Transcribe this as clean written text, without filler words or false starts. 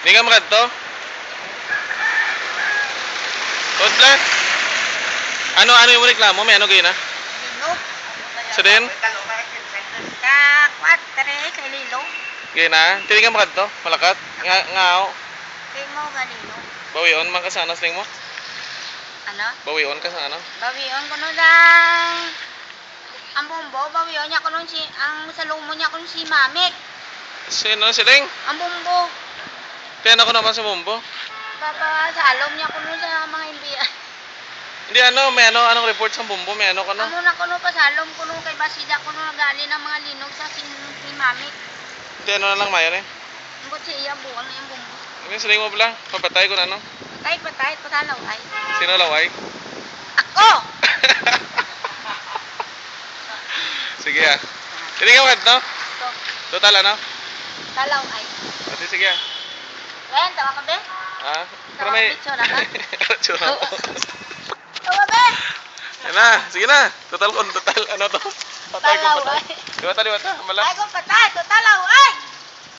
Hindi ka makadto? Tudla? Ano yung reklamo? May ano kayo na? Lilo. Sa din? Kakwat, tere, kay Lilo. Kayo na? Hindi ka makadto? Malakat? Ngao? Kay mo ka Lilo. Bawion man ka sa anas mo? Ano? Bawion ka sa ano? Bawion ko nun lang. Ang bumbo, bawion niya ko nun si, ang salumo niya ko nun si Mamik. Sino siling? Ang bumbo. Kaya ako naman sa bumbo. Baba, salom niya ko nun sa mga imbiyan. Hindi ano, may anong report sa bumbo, may ano ko no? Amo na ko nun pasalom ko nun kay Basida ko nun nagali ng mga linog sa si Mamik. Hindi ano na lang mayon eh. Ang si iya buwan na yung bumbo. Ano yung siling mo pala? Papatay ko na no? Patay, patalaw ay. Sino laway? Ako! Sige ah. Hindi ka makadto? Ito, Total ano? talaw ay. Pati sige ah. Len, tawa ka be? Ah? Pero Tawa may... ka be, tsura ka? Tsura ko. Tawa be! Yan na, sige na. Total ano to? Patay ko Talaw patay. ay. Diwata, diwata. Mala. Ay kung patay, ito talaw ay!